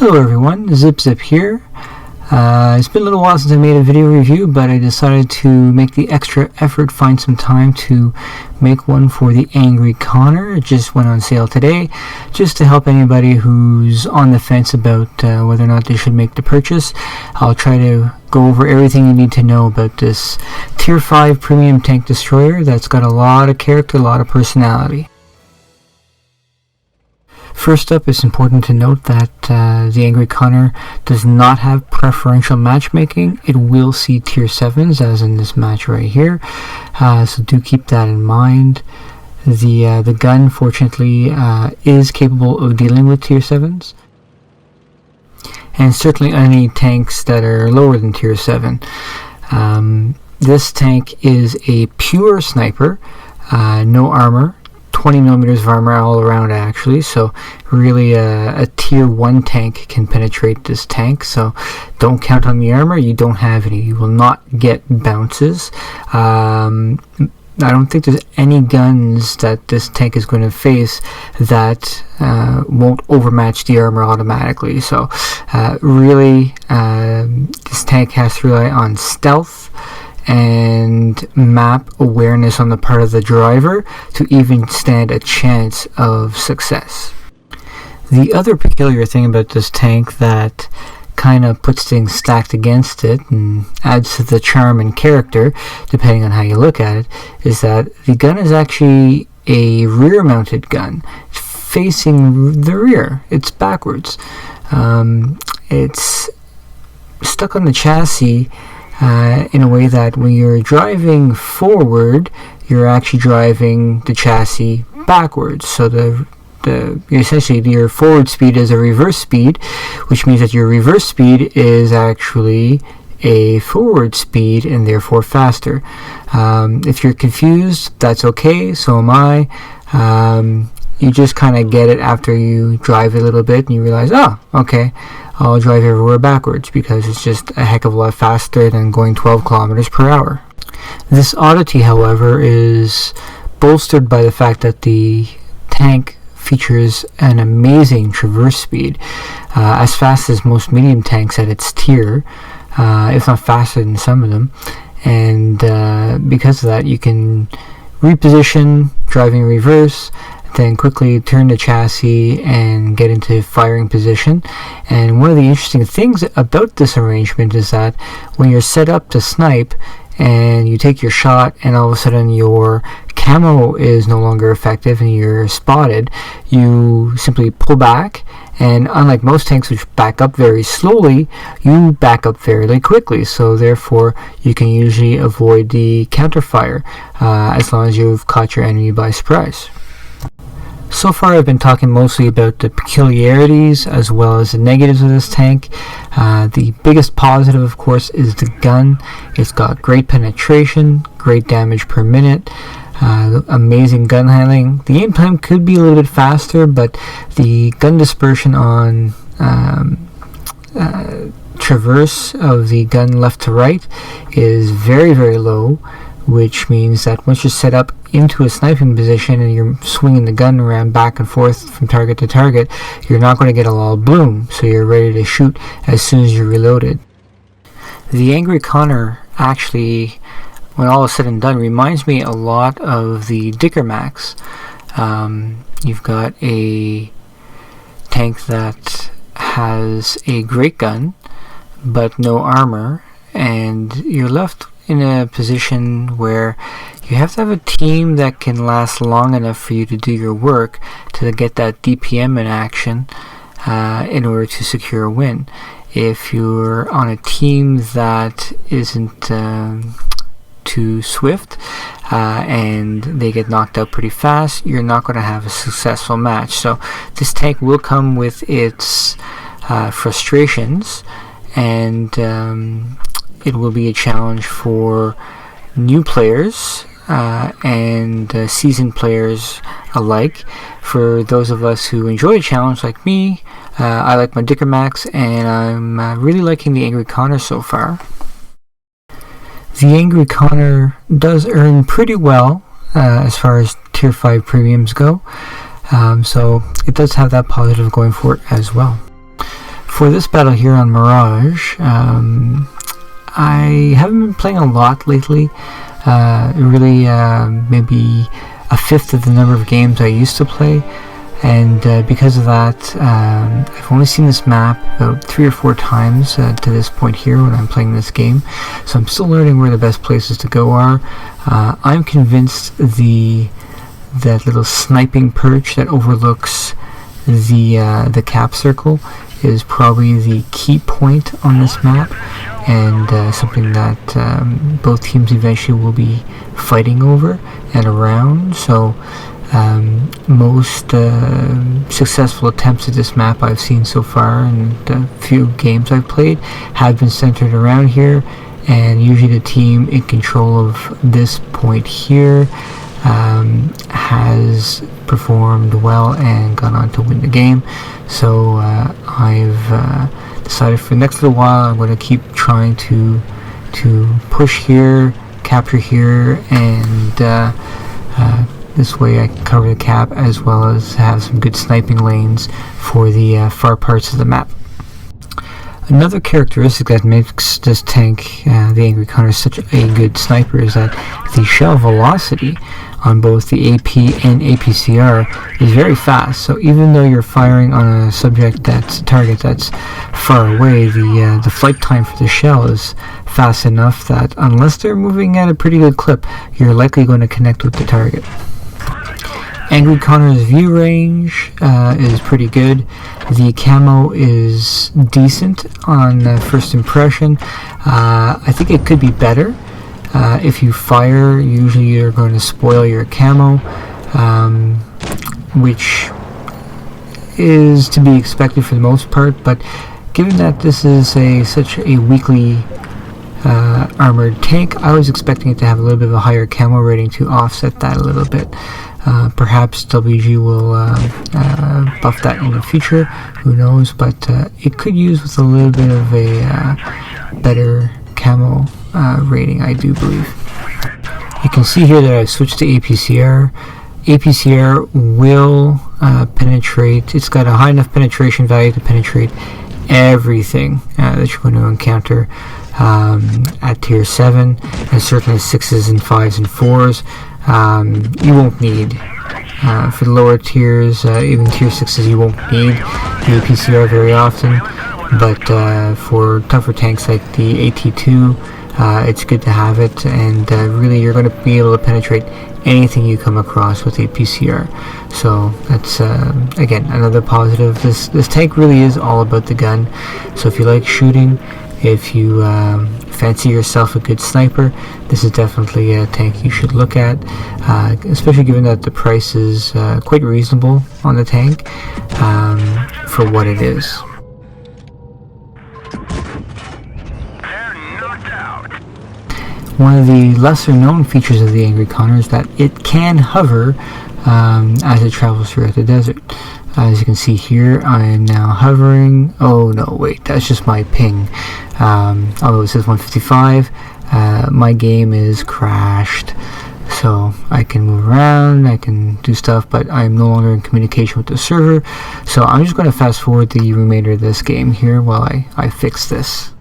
Hello everyone, ZipZip here. It's been a little while since I made a video review, but I decided to make the extra effort, find some time to make one for the Angry Connor. It just went on sale today, just to help anybody who's on the fence about whether or not they should make the purchase. I'll try to go over everything you need to know about this Tier 5 Premium Tank Destroyer that's got a lot of character, a lot of personality. First up, it's important to note that the Angry Connor does not have preferential matchmaking. It will see Tier 7s, as in this match right here, so do keep that in mind. The gun, fortunately, is capable of dealing with Tier 7s, and certainly any tanks that are lower than Tier 7. This tank is a pure sniper, no armor, 20mm of armor all around actually, so really a tier 1 tank can penetrate this tank, so don't count on the armor. You don't have any. You will not get bounces. I don't think there's any guns that this tank is going to face that won't overmatch the armor automatically, so really this tank has to rely on stealth and map awareness on the part of the driver to even stand a chance of success. The other peculiar thing about this tank that kind of puts things stacked against it and adds to the charm and character, depending on how you look at it, is that the gun is actually a rear mounted gun. It's facing the rear. It's backwards. It's stuck on the chassis in a way that when you're driving forward, you're actually driving the chassis backwards. So essentially your forward speed is a reverse speed, which means that your reverse speed is actually a forward speed and therefore faster. If you're confused, that's okay, so am I. You just kind of get it after you drive a little bit and you realize, oh, okay, I'll drive everywhere backwards because it's just a heck of a lot faster than going 12 kilometers per hour. This oddity, however, is bolstered by the fact that the tank features an amazing traverse speed, as fast as most medium tanks at its tier, if not faster than some of them, and because of that you can reposition driving reverse, then quickly turn the chassis and get into firing position. And one of the interesting things about this arrangement is that when you're set up to snipe and you take your shot and all of a sudden your camo is no longer effective and you're spotted, you simply pull back, and unlike most tanks which back up very slowly, you back up fairly quickly, so therefore you can usually avoid the counterfire as long as you've caught your enemy by surprise. So far I've been talking mostly about the peculiarities as well as the negatives of this tank. The biggest positive, of course, is the gun. It's got great penetration, great damage per minute, amazing gun handling. The aim time could be a little bit faster, but the gun dispersion on traverse of the gun left to right is very, very low, which means that once you're set up into a sniping position and you're swinging the gun around back and forth from target to target, you're not going to get a lot of bloom, so you're ready to shoot as soon as you're reloaded. The Angry Connor actually, when all is said and done, reminds me a lot of the Dicker Max. You've got a tank that has a great gun but no armor, and you're left in a position where you have to have a team that can last long enough for you to do your work to get that DPM in action in order to secure a win. If you're on a team that isn't too swift and they get knocked out pretty fast, you're not going to have a successful match. So this tank will come with its frustrations, and it will be a challenge for new players and seasoned players alike. For those of us who enjoy a challenge like me, I like my Dicker Max, and I'm really liking the Angry Connor so far. The Angry Connor does earn pretty well as far as Tier 5 premiums go, so it does have that positive going for it as well. For this battle here on Mirage, I haven't been playing a lot lately. Really, maybe a fifth of the number of games I used to play, and because of that, I've only seen this map about 3 or 4 times to this point here when I'm playing this game, so I'm still learning where the best places to go are. I'm convinced that little sniping perch that overlooks the cap circle is probably the key point on this map, and something that both teams eventually will be fighting over and around. So most successful attempts at this map I've seen so far, and the few games I've played, have been centered around here, and usually the team in control of this point here has performed well and gone on to win the game. So I've decided for the next little while I'm going to keep trying to push here, capture here, and this way I can cover the cap as well as have some good sniping lanes for the far parts of the map. Another characteristic that makes this tank, the Angry Connor, such a good sniper is that the shell velocity on both the AP and APCR is very fast. So even though you're firing on a target that's far away, the flight time for the shell is fast enough that unless they're moving at a pretty good clip, you're likely going to connect with the target. Angry Connor's view range is pretty good. The camo is decent on first impression. I think it could be better. If you fire, usually you're going to spoil your camo, which is to be expected for the most part, but given that this is such a weakly armored tank, I was expecting it to have a little bit of a higher camo rating to offset that a little bit. Perhaps WG will buff that in the future, who knows, but it could use with a little bit of a better camo rating, I do believe. You can see here that I switched to APCR. APCR will penetrate, it's got a high enough penetration value to penetrate everything that you're going to encounter at tier 7, and certainly 6s and 5s and 4s. You won't need for the lower tiers, even tier 6s, you won't need the APCR very often, but for tougher tanks like the AT2, it's good to have it, and really you're going to be able to penetrate anything you come across with APCR. So that's again another positive. This tank really is all about the gun. So if you like shooting, if you fancy yourself a good sniper, this is definitely a tank you should look at, especially given that the price is quite reasonable on the tank for what it is. One of the lesser known features of the Angry Connor is that it can hover as it travels throughout the desert. As you can see here, I am now hovering. Oh no, wait, that's just my ping. Although it says 155, my game is crashed. So I can move around, I can do stuff, but I'm no longer in communication with the server. So I'm just going to fast forward the remainder of this game here while I fix this.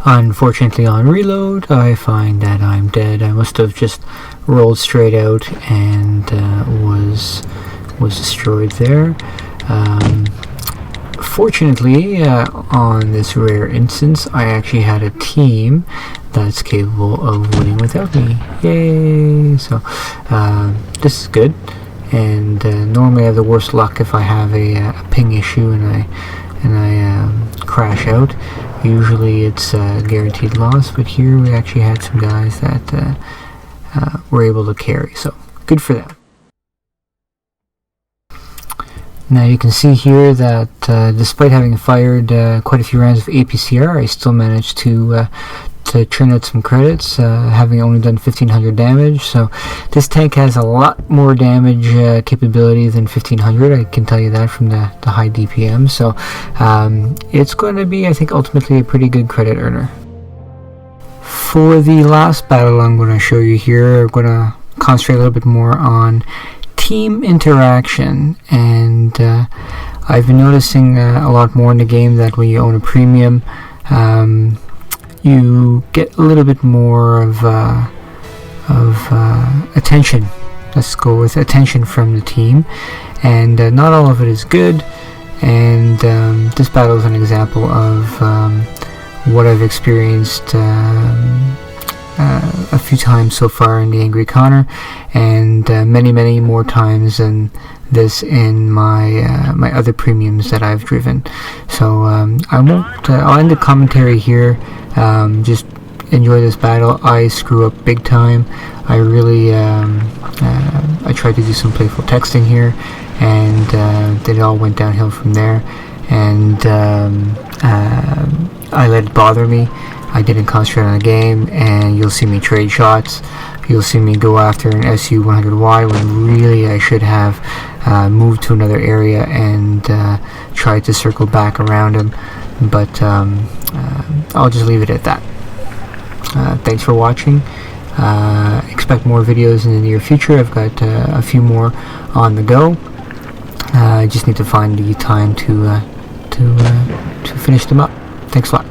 Unfortunately, on reload, I find that I'm dead. I must have just rolled straight out and was destroyed there. Fortunately, on this rare instance, I actually had a team that's capable of winning without me. Yay! So this is good. And normally I have the worst luck if I have a ping issue and I crash out. Usually it's a guaranteed loss, but here we actually had some guys that were able to carry, so good for them. Now you can see here that despite having fired quite a few rounds of APCR, I still managed to churn out some credits, having only done 1500 damage. So this tank has a lot more damage capability than 1500, I can tell you that from the high DPM. So it's going to be, I think, ultimately a pretty good credit earner. For the last battle I'm going to show you here, I'm going to concentrate a little bit more on team interaction, and I've been noticing a lot more in the game that when you own a premium, you get a little bit more of attention. Let's go with attention from the team, and not all of it is good. And this battle is an example of what I've experienced a few times so far in the Angry Connor, and many more times than this in my my other premiums that I've driven. So I won't. I'll end the commentary here. Just enjoy this battle. I screw up big time. I really I tried to do some playful texting here, and then it all went downhill from there. And I let it bother me. I didn't concentrate on the game, and you'll see me trade shots. You'll see me go after an SU-100Y when really I should have moved to another area and tried to circle back around him. But I'll just leave it at that. Thanks for watching. Expect more videos in the near future. I've got a few more on the go. I just need to find the time to finish them up. Thanks a lot.